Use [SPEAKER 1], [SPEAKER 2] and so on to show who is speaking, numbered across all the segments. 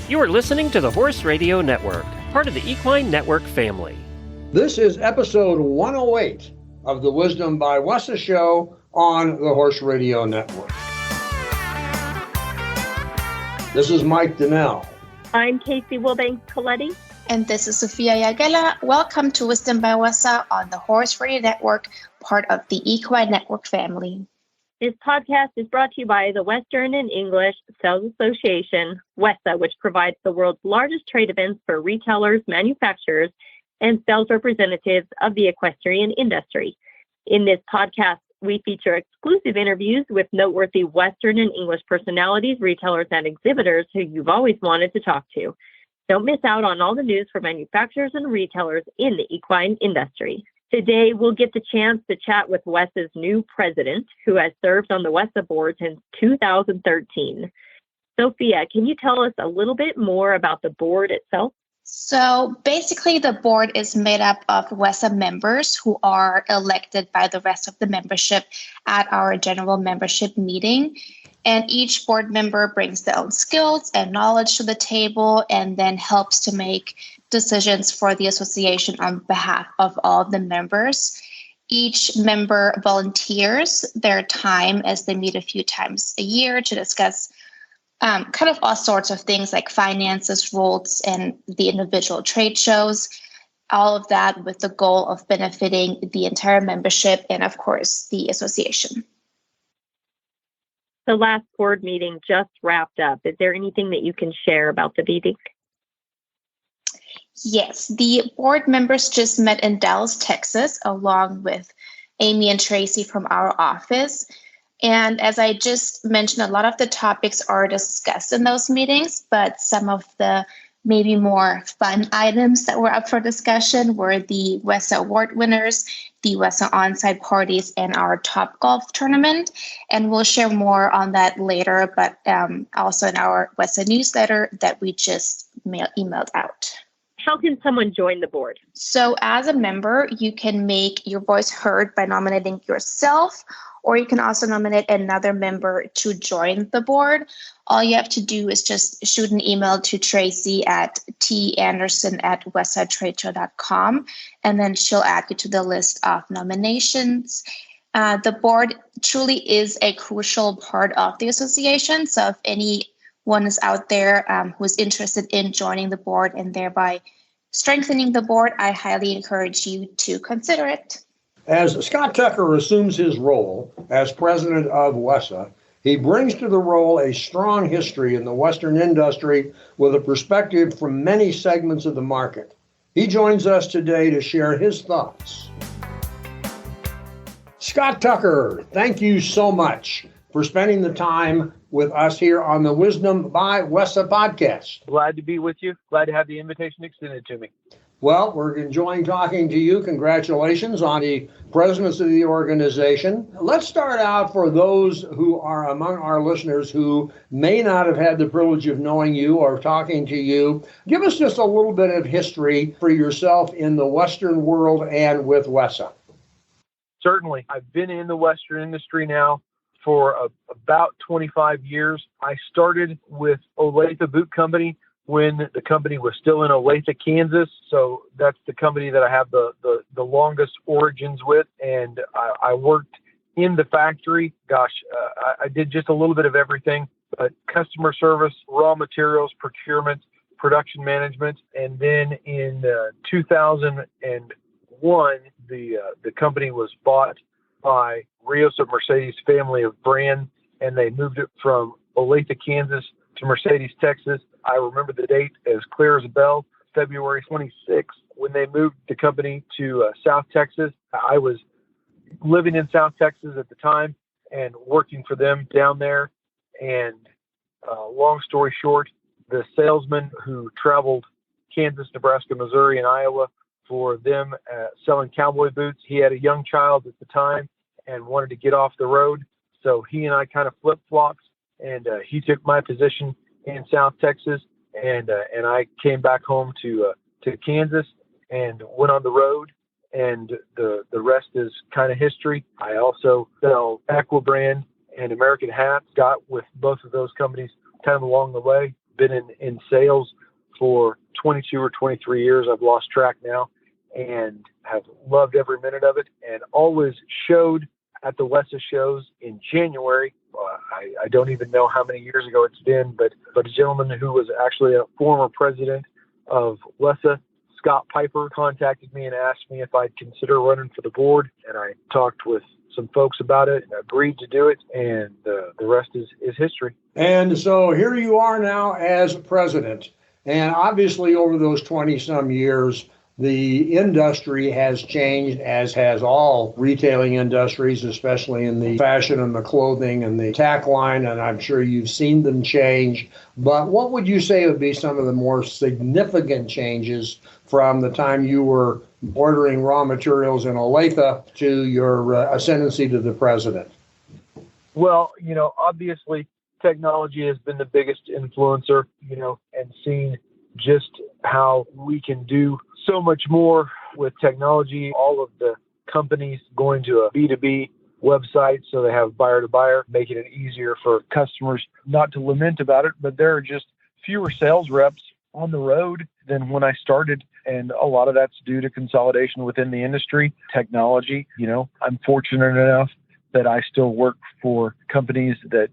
[SPEAKER 1] You are listening to the Horse Radio Network, part of the Equine Network family.
[SPEAKER 2] This is episode 108 of the Wisdom by WESA show on the Horse Radio Network. This is Mike Donnell.
[SPEAKER 3] I'm Casey Wilbanks-Coletti.
[SPEAKER 4] And this is Sofia Yagela. Welcome to Wisdom by WESA on the Horse Radio Network, part of the Equine Network family.
[SPEAKER 3] This podcast is brought to you by the Western and English Sales Association, WESA, which provides the world's largest trade events for retailers, manufacturers, and sales representatives of the equestrian industry. In this podcast, we feature exclusive interviews with noteworthy Western and English personalities, retailers, and exhibitors who you've always wanted to talk to. Don't miss out on all the news for manufacturers and retailers in the equine industry. Today, we'll get the chance to chat with WESA's new president, who has served on the WESA board since 2013. Sophia, can you tell us a little bit more about the board itself?
[SPEAKER 4] So basically, the board is made up of WESA members who are elected by the rest of the membership at our general membership meeting. And each board member brings their own skills and knowledge to the table and then helps to make decisions for the association on behalf of all of the members. Each member volunteers their time as they meet a few times a year to discuss kind of all sorts of things like finances, rules, and the individual trade shows. All of that with the goal of benefiting the entire membership and, of course, the association.
[SPEAKER 3] The last board meeting just wrapped up. Is there anything that you can share about the meeting?
[SPEAKER 4] Yes, the board members just met in Dallas, Texas, along with Amy and Tracy from our office. And as I just mentioned, a lot of the topics are discussed in those meetings, but some of the maybe more fun items that were up for discussion were the WESA award winners, the WESA on-site parties, and our Top Golf tournament. And we'll share more on that later, but also in our WESA newsletter that we just emailed out.
[SPEAKER 3] How can someone join the board?
[SPEAKER 4] So as a member, you can make your voice heard by nominating yourself, or you can also nominate another member to join the board. All you have to do is just shoot an email to Tracy at tanderson@wesatradeshow.com, and then she'll add you to the list of nominations. The board truly is a crucial part of the association. So if anyone is out there who is interested in joining the board and thereby strengthening the board, I highly encourage you to consider it.
[SPEAKER 2] As Scott Tucker assumes his role as president of WESA, he brings to the role a strong history in the Western industry with a perspective from many segments of the market. He joins us today to share his thoughts. Scott Tucker, thank you so much for spending the time with us here on the Wisdom by WESA podcast.
[SPEAKER 5] Glad to be with you. Glad to have the invitation extended to me.
[SPEAKER 2] Well, we're enjoying talking to you. Congratulations on the presidency of the organization. Let's start out for those who are among our listeners who may not have had the privilege of knowing you or talking to you. Give us just a little bit of history for yourself in the Western world and with WESA.
[SPEAKER 5] Certainly. I've been in the Western industry now for about 25 years. I started with Olathe Boot Company when the company was still in Olathe, Kansas. So that's the company that I have the longest origins with. And I worked in the factory. I did just a little bit of everything, but customer service, raw materials, procurement, production management. And then in 2001, the company was bought by Rios of Mercedes family of brand, and they moved it from Olathe, Kansas to Mercedes, Texas. I remember the date as clear as a bell, February 26th, when they moved the company to South Texas. I was living in South Texas at the time and working for them down there. And long story short, the salesman who traveled Kansas, Nebraska, Missouri, and Iowa for them selling cowboy boots, he had a young child at the time and wanted to get off the road. So he and I kind of flip-flopped, and he took my position in South Texas, and I came back home to Kansas and went on the road, and the rest is kind of history. I also sell Aqua brand and American hats, got with both of those companies kind of along the way. been in sales for 22 or 23 years. I've lost track now, and have loved every minute of it, and always showed at the WESA shows in January. I don't even know how many years ago it's been, but a gentleman who was actually a former president of WESA, Scott Piper, contacted me and asked me if I'd consider running for the board, and I talked with some folks about it and agreed to do it, and the rest is history.
[SPEAKER 2] And so here you are now as president. And obviously over those 20-some years, the industry has changed, as has all retailing industries, especially in the fashion and the clothing and the tack line, and I'm sure you've seen them change. But what would you say would be some of the more significant changes from the time you were ordering raw materials in Olathe to your ascendancy to the president?
[SPEAKER 5] Well, obviously technology has been the biggest influencer, and seeing just how we can do so much more with technology. All of the companies going to a B2B website, so they have buyer to buyer, making it easier for customers. Not to lament about it, but there are just fewer sales reps on the road than when I started. And a lot of that's due to consolidation within the industry, technology. I'm fortunate enough that I still work for companies that,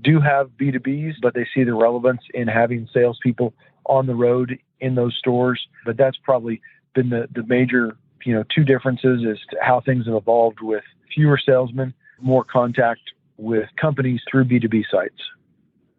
[SPEAKER 5] do have B2Bs, but they see the relevance in having salespeople on the road in those stores. But that's probably been the major, two differences as to how things have evolved, with fewer salesmen, more contact with companies through B2B sites.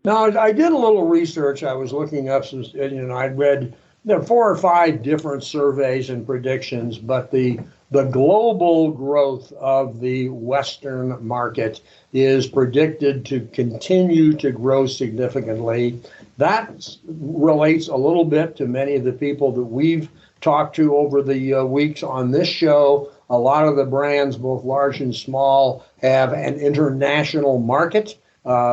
[SPEAKER 2] Now, I did a little research. I was looking up some, I'd read 4 or 5 different surveys and predictions, but the global growth of the Western market is predicted to continue to grow significantly. That relates a little bit to many of the people that we've talked to over the weeks on this show. A lot of the brands, both large and small, have an international market.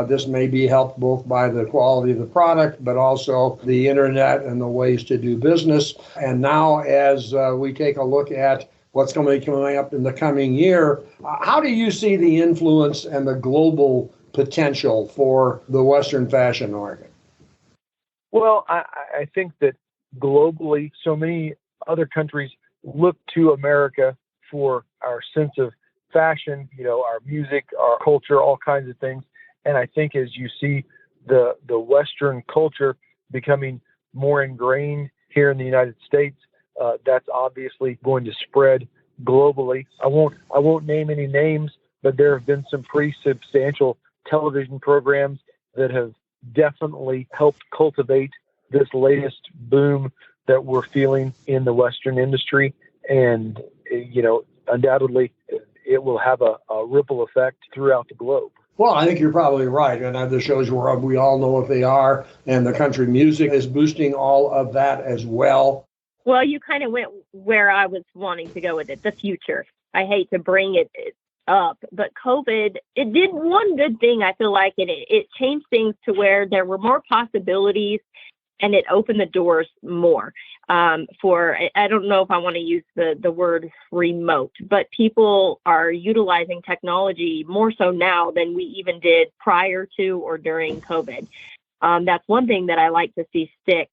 [SPEAKER 2] This may be helped both by the quality of the product, but also the internet and the ways to do business. And now, as we take a look at what's going to be coming up in the coming year, how do you see the influence and the global potential for the Western fashion market?
[SPEAKER 5] Well, I think that globally, so many other countries look to America for our sense of fashion, our music, our culture, all kinds of things. And I think as you see the Western culture becoming more ingrained here in the United States, that's obviously going to spread globally. I won't name any names, but there have been some pretty substantial television programs that have definitely helped cultivate this latest boom that we're feeling in the Western industry. And, undoubtedly it will have a ripple effect throughout the globe.
[SPEAKER 2] Well, I think you're probably right. And the shows we all know what they are, and the country music is boosting all of that as well.
[SPEAKER 3] Well, you kind of went where I was wanting to go with it, the future. I hate to bring it up, but COVID, it did one good thing, I feel like, it changed things to where there were more possibilities, and it opened the doors more for, I don't know if I want to use the word remote, but people are utilizing technology more so now than we even did prior to or during COVID. That's one thing that I like to see stick.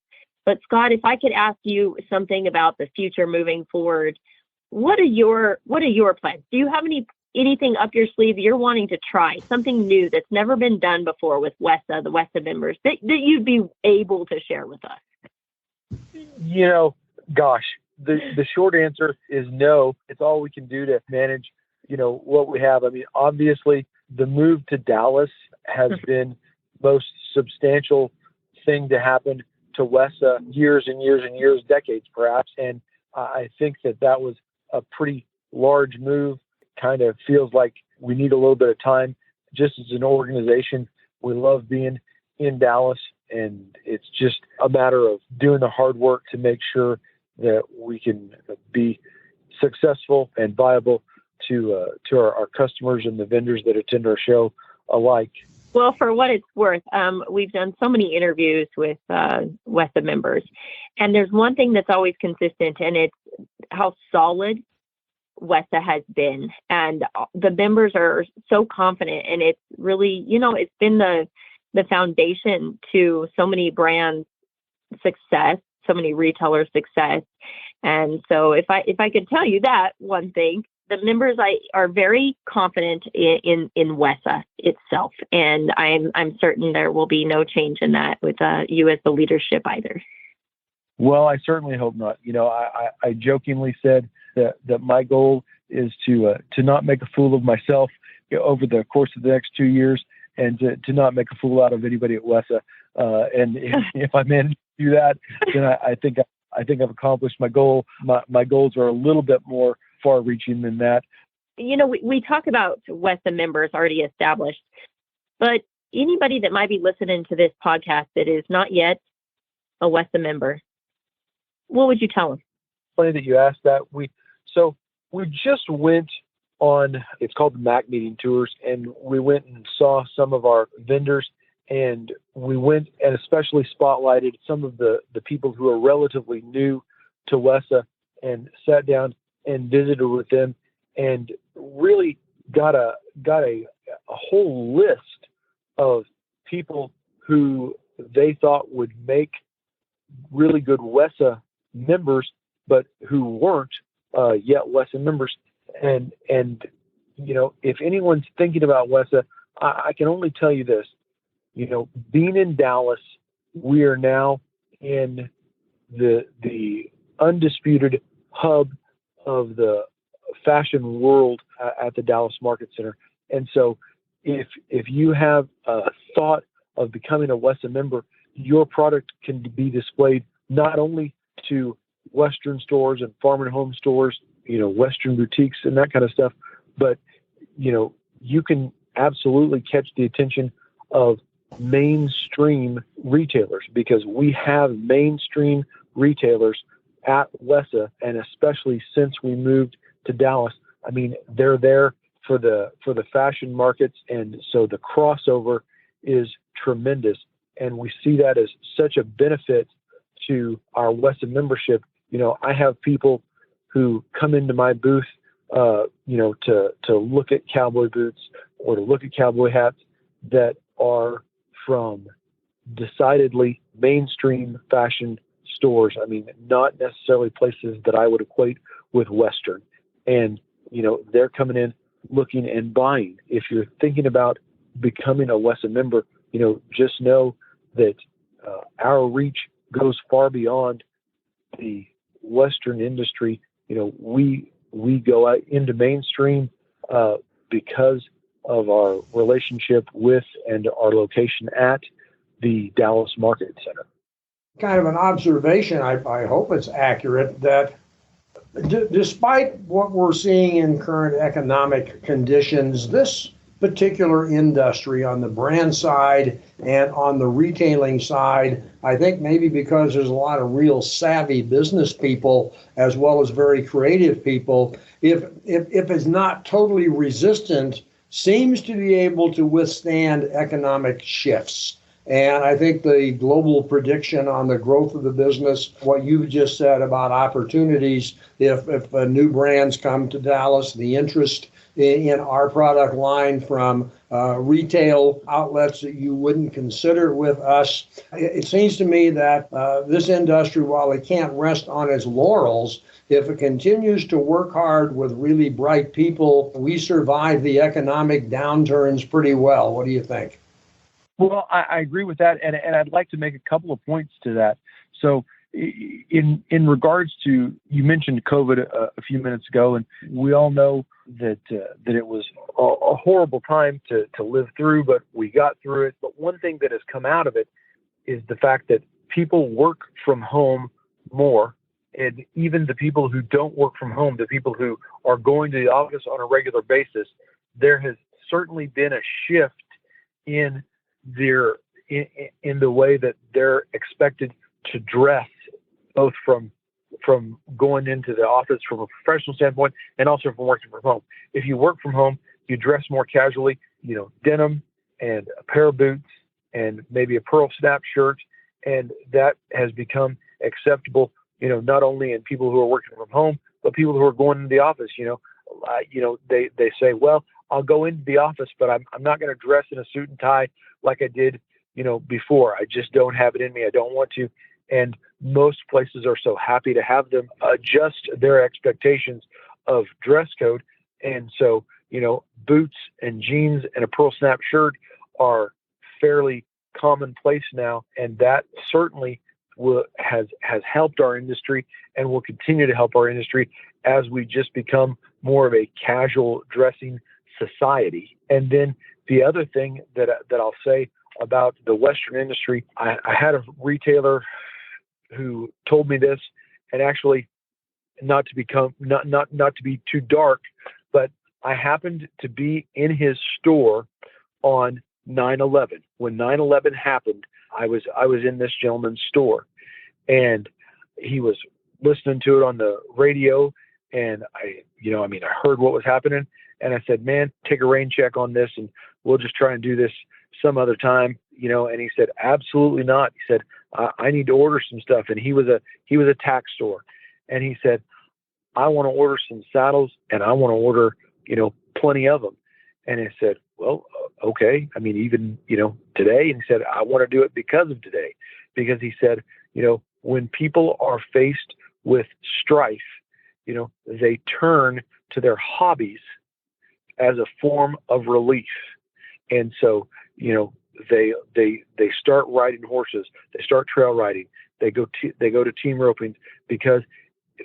[SPEAKER 3] But Scott, if I could ask you something about the future moving forward, what are your plans? Do you have anything up your sleeve you're wanting to try, something new that's never been done before with WESA, the WESA members, that you'd be able to share with us?
[SPEAKER 5] The short answer is no. It's all we can do to manage, what we have. I mean, obviously, the move to Dallas has been the most substantial thing to happen to WESA years and years and years, decades perhaps. And I think that was a pretty large move. Kind of feels like we need a little bit of time. Just as an organization, we love being in Dallas, and it's just a matter of doing the hard work to make sure that we can be successful and viable to our customers and the vendors that attend our show alike.
[SPEAKER 3] Well, for what it's worth, we've done so many interviews with WESA members, and there's one thing that's always consistent, and it's how solid WESA has been. And the members are so confident, and it's really, it's been the the foundation to so many brands' success, so many retailers' success. And so if I could tell you that one thing, the members are very confident in WESA itself, and I'm certain there will be no change in that with you as the leadership either.
[SPEAKER 5] Well, I certainly hope not. I jokingly said that my goal is to not make a fool of myself over the course of the next 2 years, and to not make a fool out of anybody at WESA. And if I manage to do that, then I think I've accomplished my goal. My goals are a little bit more far-reaching than that.
[SPEAKER 3] We talk about WESA members already established, but anybody that might be listening to this podcast that is not yet a WESA member, what would you tell them?
[SPEAKER 5] Funny that you asked that. We just went on, it's called the MAC meeting tours, and we went and saw some of our vendors, and we went and especially spotlighted some of the people who are relatively new to WESA, and sat down and visited with them, and really got a whole list of people who they thought would make really good WESA members, but who weren't yet WESA members. And if anyone's thinking about WESA, I can only tell you this. Being in Dallas, we are now in the undisputed hub of the fashion world at the Dallas Market Center. And so if you have a thought of becoming a WESA member, your product can be displayed not only to Western stores and farm and home stores, Western boutiques and that kind of stuff, but, you can absolutely catch the attention of mainstream retailers, because we have mainstream retailers at WESA, and especially since we moved to Dallas. I mean, they're there for the fashion markets, and so the crossover is tremendous, and we see that as such a benefit to our WESA membership. I have people who come into my booth, to look at cowboy boots or to look at cowboy hats that are from decidedly mainstream fashion stores. I mean, not necessarily places that I would equate with Western. And, they're coming in looking and buying. If you're thinking about becoming a WESA member, just know that our reach goes far beyond the Western industry. We go out into mainstream because of our relationship with and our location at the Dallas Market Center.
[SPEAKER 2] Kind of an observation, I hope it's accurate, that despite what we're seeing in current economic conditions, this particular industry on the brand side and on the retailing side, I think maybe because there's a lot of real savvy business people as well as very creative people, if it's not totally resistant, seems to be able to withstand economic shifts. And I think the global prediction on the growth of the business, what you've just said about opportunities, if new brands come to Dallas, the interest in our product line from retail outlets that you wouldn't consider with us. It seems to me that this industry, while it can't rest on its laurels, if it continues to work hard with really bright people, we survive the economic downturns pretty well. What do you think?
[SPEAKER 5] Well, I agree with that, and I'd like to make a couple of points to that. So in regards to, you mentioned COVID a few minutes ago, and we all know that it was a horrible time to live through, but we got through it. But one thing that has come out of it is the fact that people work from home more, and even the people who don't work from home, the people who are going to the office on a regular basis, there has certainly been a shift in the way that they're expected to dress, both from going into the office from a professional standpoint and also from working from home. If you work from home, you dress more casually, denim and a pair of boots and maybe a pearl snap shirt. And that has become acceptable, not only in people who are working from home, but people who are going into the office. They say, well, I'll go into the office, but I'm not going to dress in a suit and tie like I did, before. I just don't have it in me. I don't want to. And most places are so happy to have them adjust their expectations of dress code. And so, boots and jeans and a pearl snap shirt are fairly commonplace now. And that certainly has helped our industry and will continue to help our industry as we just become more of a casual dressing society. And then the other thing that I'll say about the Western industry, I had a retailer who told me this, and actually not to be too dark, but I happened to be in his store on 9/11. When 9/11 happened, I was in this gentleman's store, and he was listening to it on the radio, and I heard what was happening, and I said, "Man, take a rain check on this, and we'll just try and do this some other time." And he said, "Absolutely not." He said, I need to order some stuff. And he was a tack store. And he said, "I want to order some saddles, and I want to order, plenty of them." And I said, "Well, okay. I mean, even, today." And he said, "I want to do it because of today." Because he said, when people are faced with strife, they turn to their hobbies as a form of relief. And so, they start riding horses, they start trail riding, they go to team roping because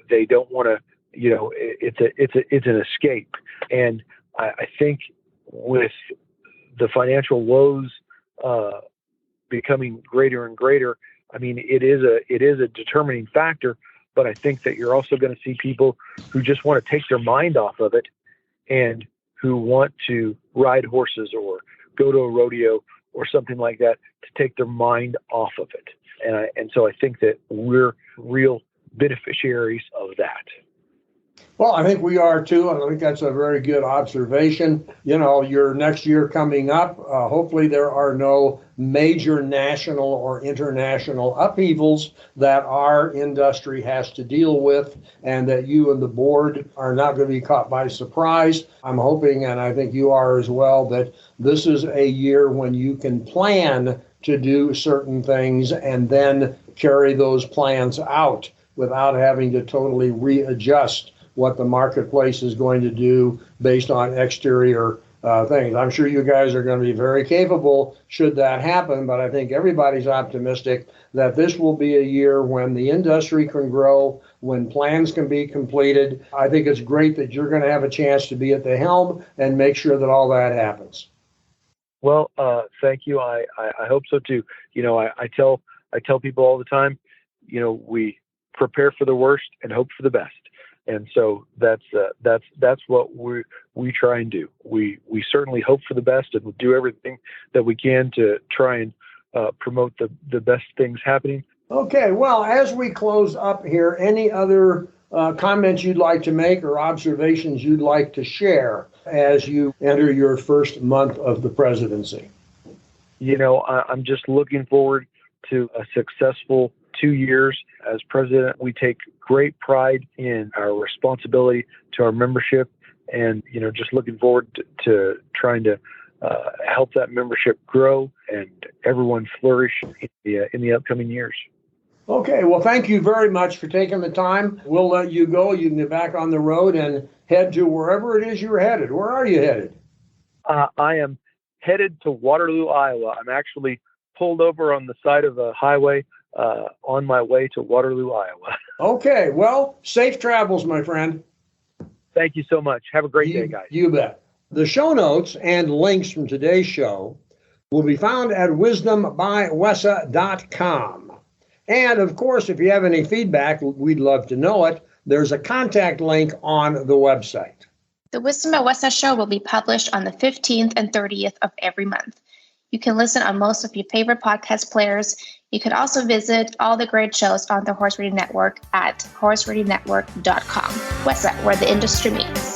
[SPEAKER 5] they don't want to, it's an escape. And I think with the financial woes becoming greater and greater, I mean, it is a determining factor, but I think that you're also going to see people who just want to take their mind off of it and who want to ride horses or go to a rodeo or something like that to take their mind off of it. And so I think that we're real beneficiaries of that.
[SPEAKER 2] Well, I think we are too, and I think that's a very good observation. Your next year coming up, hopefully there are no major national or international upheavals that our industry has to deal with, and that you and the board are not going to be caught by surprise. I'm hoping, and I think you are as well, that this is a year when you can plan to do certain things and then carry those plans out without having to totally readjust what the marketplace is going to do based on exterior things. I'm sure you guys are going to be very capable should that happen, but I think everybody's optimistic that this will be a year when the industry can grow, when plans can be completed. I think it's great that you're going to have a chance to be at the helm and make sure that all that happens.
[SPEAKER 5] Well, thank you. I hope so too. I tell people all the time, we prepare for the worst and hope for the best. And so that's what we try and do. We certainly hope for the best, and we'll do everything that we can to try and promote the best things happening.
[SPEAKER 2] Okay, well, as we close up here, any other comments you'd like to make or observations you'd like to share as you enter your first month of the presidency?
[SPEAKER 5] I'm just looking forward to a successful 2 years as president. We take great pride in our responsibility to our membership, and just looking forward to trying to help that membership grow and everyone flourish in the upcoming years.
[SPEAKER 2] Okay, well, thank you very much for taking the time. We'll let you go. You can get back on the road and head to wherever it is you're headed. Where are you headed?
[SPEAKER 5] I am headed to Waterloo, Iowa. I'm actually pulled over on the side of a highway on my way to Waterloo, Iowa.
[SPEAKER 2] Okay, well, safe travels, my friend.
[SPEAKER 5] Thank you so much. Have a great day, guys.
[SPEAKER 2] You bet. The show notes and links from today's show will be found at wisdombywesa.com. And, of course, if you have any feedback, we'd love to know it. There's a contact link on the website.
[SPEAKER 4] The Wisdom by WESA show will be published on the 15th and 30th of every month. You can listen on most of your favorite podcast players. You can also visit all the great shows on the Horse Radio Network at horseradionetwork.com. WESA, where the industry meets.